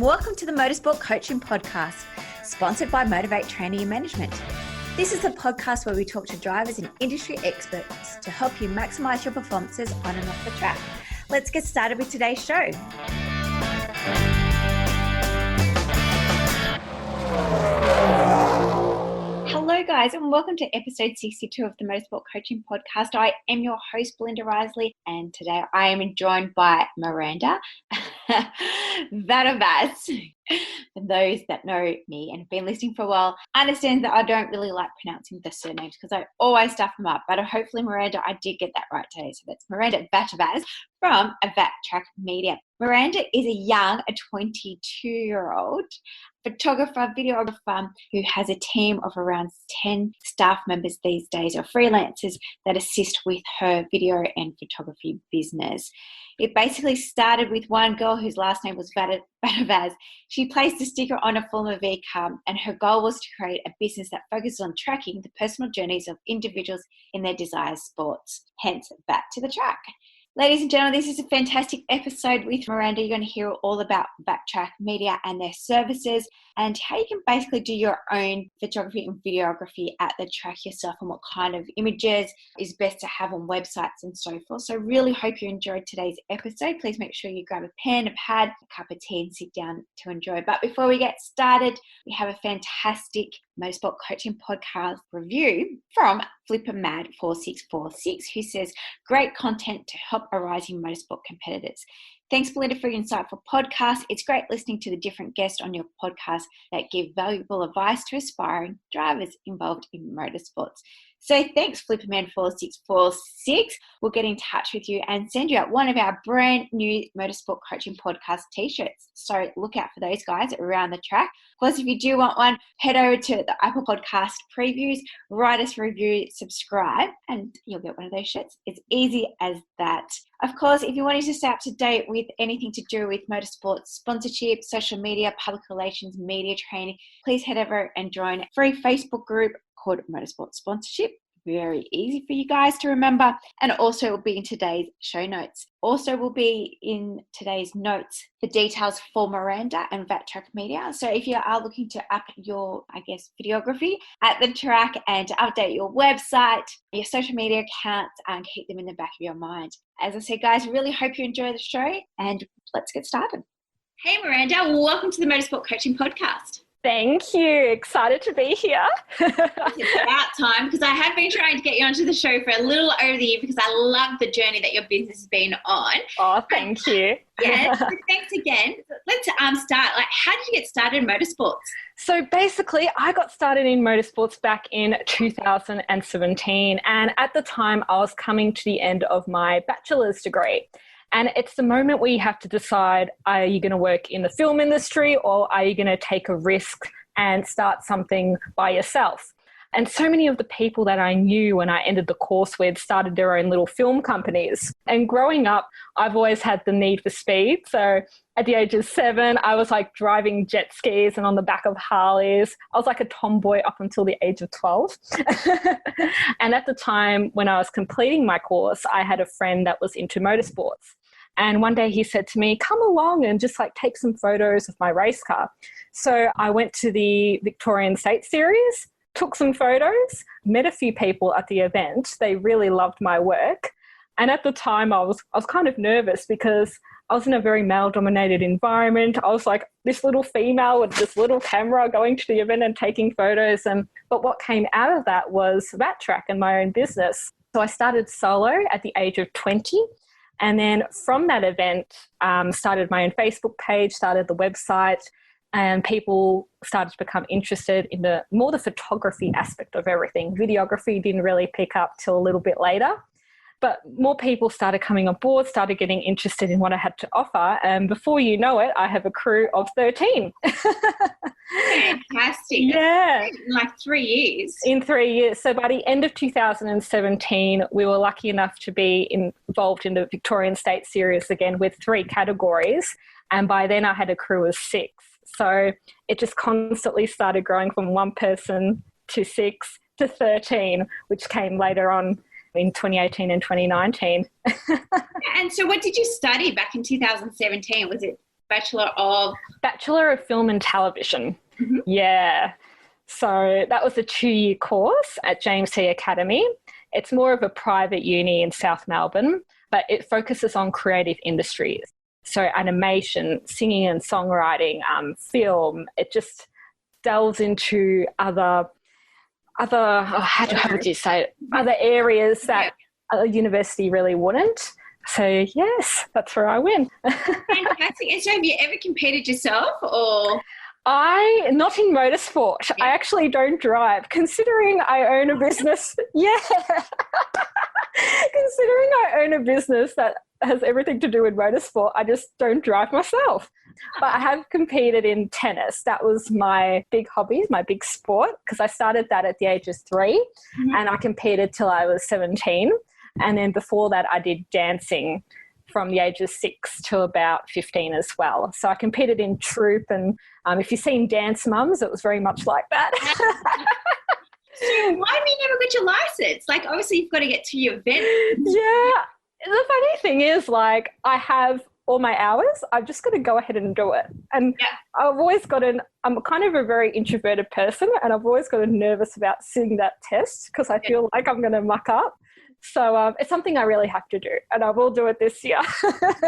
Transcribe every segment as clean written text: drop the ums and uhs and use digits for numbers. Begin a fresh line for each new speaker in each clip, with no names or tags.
welcome to the Motorsport Coaching Podcast, sponsored by MotiV8 Training Management. This is a podcast where we talk to drivers and industry experts to help you maximize your performances on and off the track. Let's get started with today's show. Hello guys, and welcome to episode 62 of the Motorsport Coaching Podcast. I am your host, Belinda Risley, and today I am joined by Miranda Vattovaz. For those that know me and have been listening for a while, understand that I don't really like pronouncing the surnames because I always stuff them up. But hopefully, Miranda, I did get that right today. So that's Miranda Vattovaz from VAT TRACK MEDIA. Miranda is a 22-year-old photographer, videographer who has a team of around 10 staff members these days, or freelancers that assist with her video and photography business. It basically started with one girl whose last name was Vattovaz. She placed a sticker on a Formula V car, and her goal was to create a business that focuses on tracking the personal journeys of individuals in their desired sports, hence VAT to the Track. Ladies and gentlemen, this is a fantastic episode with Miranda. You're going to hear all about VAT TRACK Media and their services and how you can basically do your own photography and videography at the track yourself, and what kind of images is best to have on websites and so forth. So really hope you enjoyed today's episode. Please make sure you grab a pen, a pad, a cup of tea and sit down to enjoy. But before we get started, we have a fantastic Motorsport Coaching Podcast review from FlipperMad4646, who says, great content to help arising motorsport competitors. Thanks, Belinda, for your insightful podcast. It's great listening to the different guests on your podcast that give valuable advice to aspiring drivers involved in motorsports. So thanks, FlipperMan4646. We'll get in touch with you and send you out one of our brand new Motorsport Coaching Podcast t-shirts. So look out for those guys around the track. Of course, if you do want one, head over to the Apple Podcast previews, write us a review, subscribe, and you'll get one of those shirts. It's easy as that. Of course, if you wanted to stay up to date with anything to do with motorsport sponsorship, social media, public relations, media training, please head over and join a free Facebook group called Motorsport Sponsorship. Very easy for you guys to remember, and also will be in today's show notes. Also will be in today's notes the details for Miranda and VAT TRACK Media. So if you are looking to up your, videography at the track and to update your website, your social media accounts, and keep them in the back of your mind. As I said, guys, really hope you enjoy the show, and let's get started. Hey, Miranda, welcome to the Motorsport Coaching Podcast.
Thank you. Excited to be here.
It's about time, because I have been trying to get you onto the show for a little over the year because I love the journey that your business has been on.
Oh, thank you.
Yeah, so thanks again. Let's start. How did you get started in motorsports?
So basically, I got started in motorsports back in 2017. And at the time, I was coming to the end of my bachelor's degree. And it's the moment where you have to decide, are you going to work in the film industry, or are you going to take a risk and start something by yourself? And so many of the people that I knew when I ended the course with started their own little film companies. And growing up, I've always had the need for speed. So at the age of 7, I was driving jet skis and on the back of Harleys. I was like a tomboy up until the age of 12. And at the time when I was completing my course, I had a friend that was into motorsports. And one day he said to me, come along and just take some photos of my race car. So I went to the Victorian State Series, took some photos, met a few people at the event. They really loved my work. And at the time I was kind of nervous because I was in a very male-dominated environment. I was like this little female with this little camera going to the event and taking photos. But what came out of that was VAT TRACK and my own business. So I started solo at the age of 20. And then from that event, started my own Facebook page, started the website, and people started to become interested in the photography aspect of everything. Videography didn't really pick up till a little bit later. But more people started coming on board, started getting interested in what I had to offer. And before you know it, I have a crew of 13.
Fantastic.
Yeah.
In 3 years.
In 3 years. So by the end of 2017, we were lucky enough to be involved in the Victorian State Series again with 3 categories. And by then I had a crew of 6. So it just constantly started growing from 1 person to 6 to 13, which came later on in 2018 and 2019.
And so what did you study back in 2017? Was it
Bachelor of Film and Television.
Mm-hmm.
Yeah. So that was a 2-year course at James T Academy. It's more of a private uni in South Melbourne, but it focuses on creative industries. So animation, singing and songwriting, film. It just delves into other how would you say it? Other areas that a university really wouldn't. So yes, that's where I win.
Fantastic. And so have you ever competed yourself or?
Not in motorsport. Yeah. I actually don't drive. Considering I own a business, considering I own a business that has everything to do with motorsport, I just don't drive myself. But I have competed in tennis. That was my big hobby, my big sport, because I started that at the age of 3 and I competed till I was 17. And then before that, I did dancing from the age of 6 to about 15 as well. So I competed in troupe, and if you've seen Dance Mums, it was very much like that.
So why have you never got your license? Like, obviously you've got to get to your event.
Yeah. The funny thing is, like, I have all my hours. I've just got to go ahead and do it. And I've always I'm kind of a very introverted person, and I've always gotten nervous about sitting that test because I feel like I'm going to muck up. So it's something I really have to do, and I will do it this year.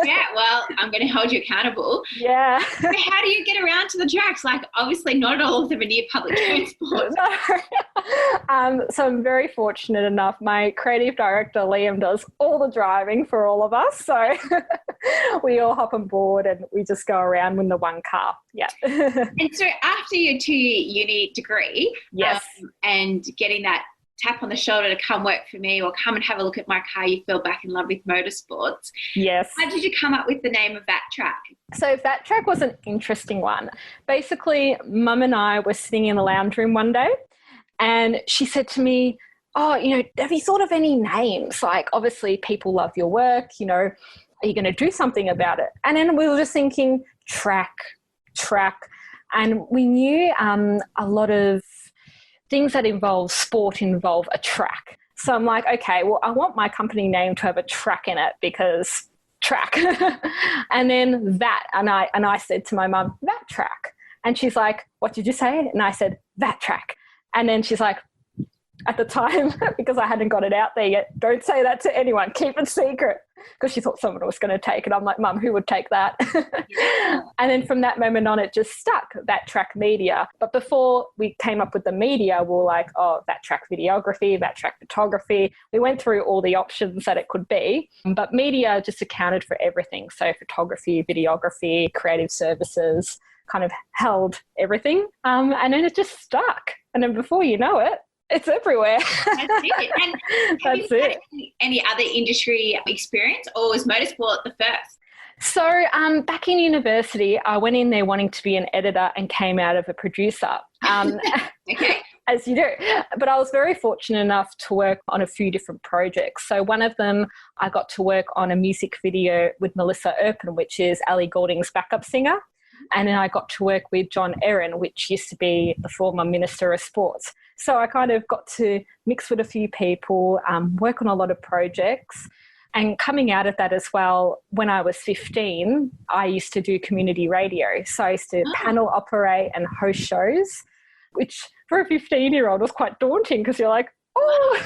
Yeah, well, I'm going to hold you accountable.
Yeah.
So how do you get around to the tracks? Like, obviously not all of them are near public transport.
No. So I'm very fortunate enough. My creative director, Liam, does all the driving for all of us. So we all hop on board and we just go around in the one car. Yeah.
And so after your 2-year uni degree,
yes,
and getting that tap on the shoulder to come work for me or come and have a look at my car, you fell back in love with motorsports.
Yes.
How did you come up with the name of VAT TRACK?
So VAT TRACK was an interesting one. Basically, Mum and I were sitting in the lounge room one day and she said to me, oh, have you thought of any names? Like, obviously people love your work, are you going to do something about it? And then we were just thinking track. And we knew a lot of things that involve sport involve a track. So I'm like, okay, well, I want my company name to have a track in it because track. And then that, and I said to my mum, VAT TRACK. And she's like, what did you say? And I said, VAT TRACK. And then she's like, at the time, because I hadn't got it out there yet, don't say that to anyone, keep it secret. Because she thought someone was going to take it. I'm like, Mum, who would take that? Yeah. And then from that moment on, it just stuck, VAT TRACK Media. But before we came up with the media, we were like, oh, VAT TRACK Videography, VAT TRACK Photography. We went through all the options that it could be. But media just accounted for everything. So photography, videography, creative services, kind of held everything. And then it just stuck. And then before you know it, it's everywhere.
That's it. And have you had any other industry experience, or was motorsport the first?
So back in university, I went in there wanting to be an editor and came out of a producer.
Okay.
As you do. But I was very fortunate enough to work on a few different projects. So one of them, I got to work on a music video with Melissa Erpen, which is Ali Goulding's backup singer. And then I got to work with John Erin, which used to be the former Minister of Sports. So I kind of got to mix with a few people, work on a lot of projects. And coming out of that as well, when I was 15, I used to do community radio. So I used to panel operate and host shows, which for a 15-year-old was quite daunting because you're like, oh,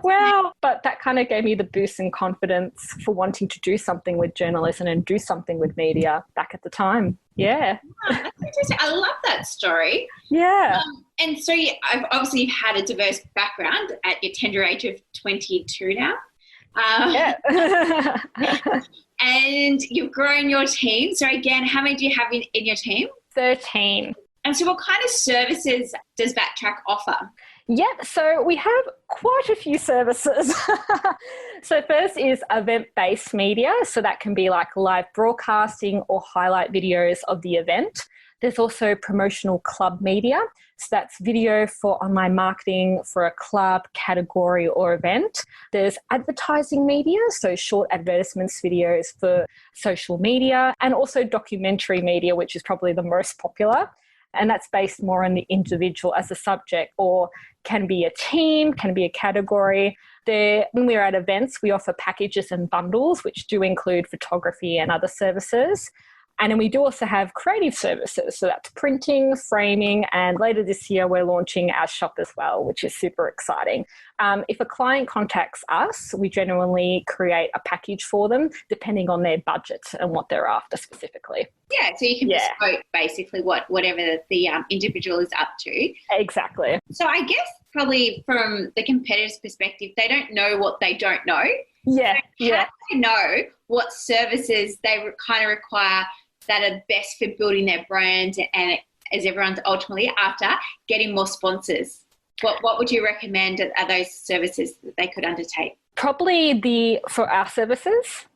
wow. But that kind of gave me the boost and confidence for wanting to do something with journalism and do something with media back at the time. Yeah.
Oh, that's interesting. I love that story.
Yeah.
And so obviously you've had a diverse background at your tender age of 22 now.
Yeah.
And you've grown your team. So again, how many do you have in your team?
13.
And so what kind of services does VAT TRACK offer?
Yep, so we have quite a few services. So first is event-based media. So that can be like live broadcasting or highlight videos of the event. There's also promotional club media. So that's video for online marketing for a club, category or event. There's advertising media, so short advertisements videos for social media, and also documentary media, which is probably the most popular. And that's based more on the individual as a subject, or can be a team, can be a category. When we're at events, we offer packages and bundles, which do include photography and other services. And then we do also have creative services. So that's printing, framing, and later this year we're launching our shop as well, which is super exciting. If a client contacts us, we generally create a package for them depending on their budget and what they're after specifically.
Yeah, so you can bespoke basically whatever the individual is up to.
Exactly.
So I guess probably from the competitor's perspective, they don't know what they don't know.
Yeah.
So how do they know what services they kind of require that are best for building their brand and as everyone's ultimately after getting more sponsors? What would you recommend are those services that they could undertake?
Probably for our services?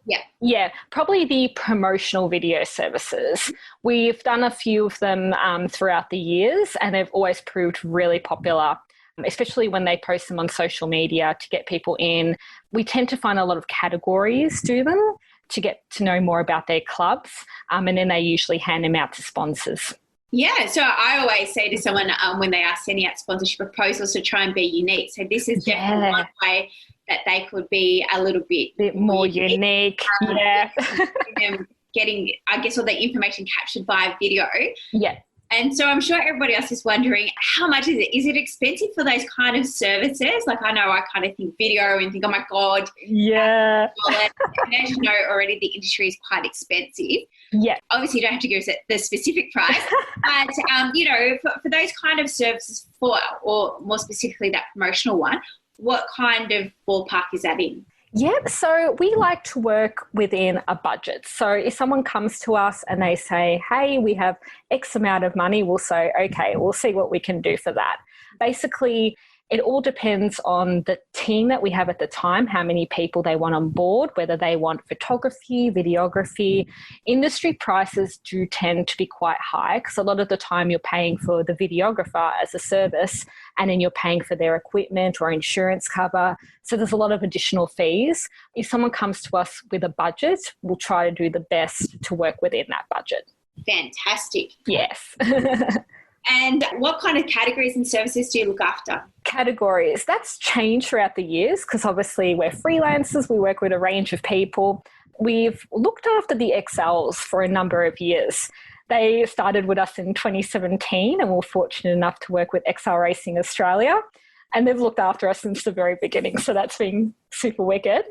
Yeah, probably the promotional video services. We've done a few of them throughout the years and they've always proved really popular, especially when they post them on social media to get people in. We tend to find a lot of categories do them to get to know more about their clubs, and then they usually hand them out to sponsors.
Yeah, so I always say to someone when they are sending out sponsorship proposals to try and be unique. So this is definitely one way that they could be a little bit
more unique.
Getting, I guess, all the information captured by video.
Yeah.
And so I'm sure everybody else is wondering, how much is it? Is it expensive for those kind of services? Like I know I kind of think video and think, oh my God.
Yeah.
And as you know already, the industry is quite expensive.
Yeah.
Obviously, you don't have to give us the specific price. But, for those kind of services or more specifically that promotional one, what kind of ballpark is that in?
Yeah, so we like to work within a budget. So if someone comes to us and they say, hey, we have X amount of money, we'll say, okay, we'll see what we can do for that. Basically, it all depends on the team that we have at the time, how many people they want on board, whether they want photography, videography. Industry prices do tend to be quite high because a lot of the time you're paying for the videographer as a service and then you're paying for their equipment or insurance cover. So there's a lot of additional fees. If someone comes to us with a budget, we'll try to do the best to work within that budget.
Fantastic.
Yes.
And what kind of categories and services do you look after?
Categories. That's changed throughout the years because obviously we're freelancers. We work with a range of people. We've looked after the XLs for a number of years. They started with us in 2017 and we're fortunate enough to work with XL Racing Australia. And they've looked after us since the very beginning. So that's been super wicked.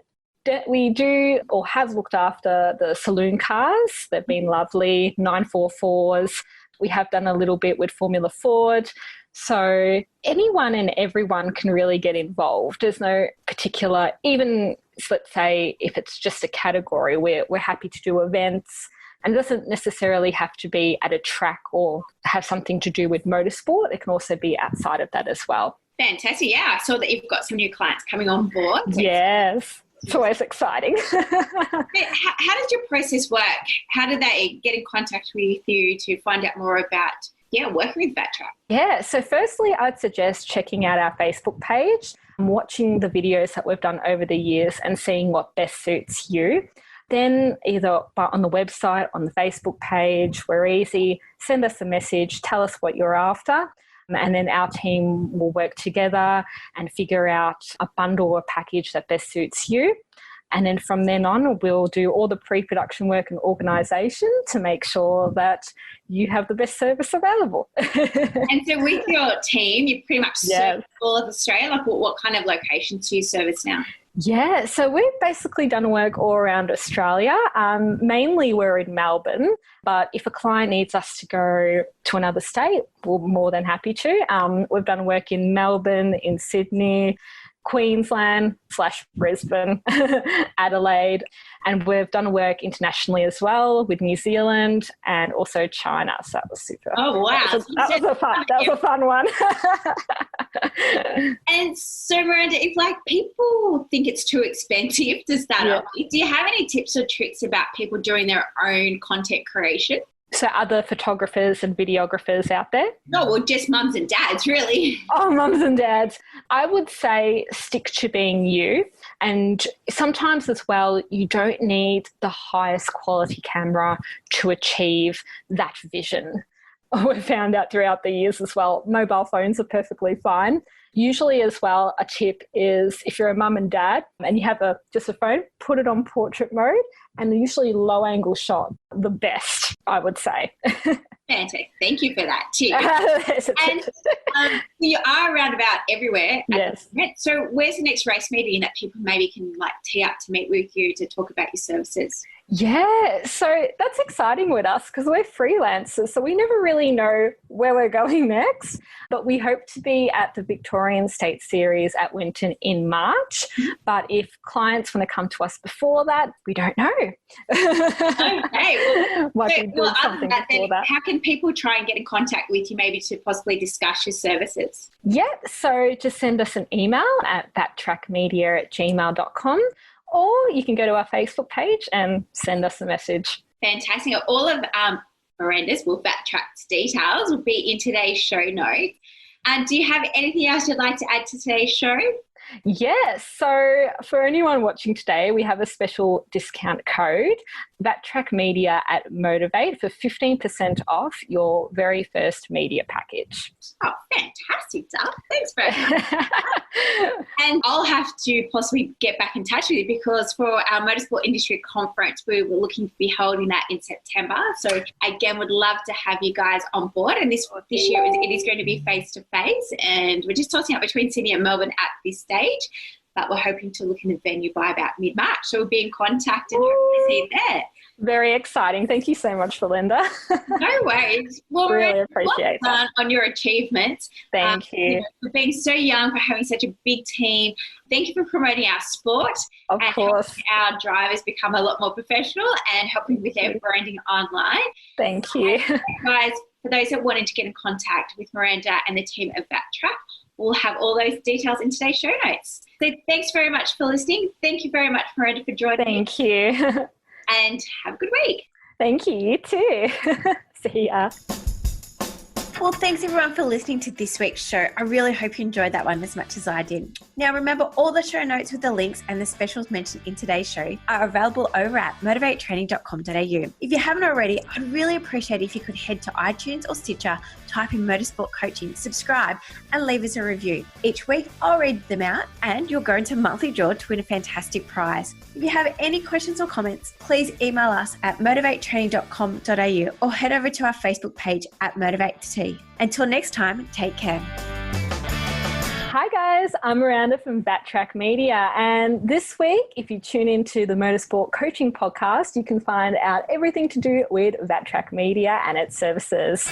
We do or have looked after the saloon cars. They've been lovely, 944s. We have done a little bit with Formula Ford. So anyone and everyone can really get involved. There's no particular, even let's say if it's just a category, we're happy to do events. And it doesn't necessarily have to be at a track or have something to do with motorsport. It can also be outside of that as well.
Fantastic. Yeah, I saw that you've got some new clients coming on board.
Yes. It's always exciting.
How does your process work? How do they get in contact with you to find out more about working with VAT TRACK?
Yeah, so firstly, I'd suggest checking out our Facebook page, watching the videos that we've done over the years and seeing what best suits you. Then either on the website, on the Facebook page, we're easy, send us a message, tell us what you're after. And then our team will work together and figure out a bundle or package that best suits you. And then from then on, we'll do all the pre-production work and organisation to make sure that you have the best service available.
And so with your team, you pretty much serve all of Australia. Like what kind of locations do you service now?
Yeah, so we've basically done work all around Australia. Mainly we're in Melbourne, but if a client needs us to go to another state, we're more than happy to. We've done work in Melbourne, in Sydney, Queensland/Brisbane, Adelaide, and we've done work internationally as well with New Zealand and also China. So that was super.
Oh wow,
that was a fun one.
And so Miranda, if people think it's too expensive to start up, do you have any tips or tricks about people doing their own content creation?
So other photographers and videographers out there?
No, well, just mums and dads, really.
Oh, mums and dads. I would say stick to being you. And sometimes as well, you don't need the highest quality camera to achieve that vision. We've found out throughout the years as well, mobile phones are perfectly fine. Usually as well, a tip is if you're a mum and dad and you have just a phone, put it on portrait mode and usually low angle shot, the best. I would say.
Fantastic. Thank you for that too. And you are around about everywhere.
Yes.
So where's the next race meeting that people maybe can like tee up to meet with you to talk about your services?
Yeah, so that's exciting with us because we're freelancers, so we never really know where we're going next. But we hope to be at the Victorian State Series at Winton in March. But if clients want to come to us before that, we don't know.
Okay.
Might be doing something before that.
How can people try and get in contact with you maybe to possibly discuss your services?
Yeah, so just send us an email at vattrackmedia@gmail.com. Or you can go to our Facebook page and send us a message.
Fantastic. All of Miranda's, Vattrack's details will be in today's show notes. And do you have anything else you'd like to add to today's show?
Yes. So for anyone watching today, we have a special discount code, Vattrackmedia at MotiV8 for 15% off your very first media package.
Oh, fantastic, Duff. Thanks very much. And I'll have to possibly get back in touch with you because for our Motorsport Industry Conference, we were looking to be holding that in September. So again, would love to have you guys on board. And this year it is going to be face-to-face. And we're just tossing up between Sydney and Melbourne at this stage. But we're hoping to look in the venue by about mid-March. So we'll be in contact and hope to see you there.
Very exciting. Thank you so much, Belinda.
No worries. Well,
really appreciate that.
On your achievements.
Thank you.
For being so young, for having such a big team. Thank you for promoting our sport.
Of course.
Helping our drivers become a lot more professional and helping with their branding online.
Thank you.
And guys, for those that wanted to get in contact with Miranda and the team of VAT TRACK, we'll have all those details in today's show notes. So thanks very much for listening. Thank you very much, Miranda, for joining me.
Thank you.
And have a good week.
Thank you. You too. See ya.
Well, thanks everyone for listening to this week's show. I really hope you enjoyed that one as much as I did. Now, remember, all the show notes with the links and the specials mentioned in today's show are available over at motivatetraining.com.au. If you haven't already, I'd really appreciate it if you could head to iTunes or Stitcher, type in Motorsport Coaching, subscribe, and leave us a review. Each week, I'll read them out and you'll go into a monthly draw to win a fantastic prize. If you have any questions or comments, please email us at motivatetraining.com.au or head over to our Facebook page at MotiV8 Until next time, take care.
Hi guys, I'm Miranda from VAT TRACK Media, and this week, if you tune into the Motorsport Coaching Podcast, you can find out everything to do with VAT TRACK Media and its services.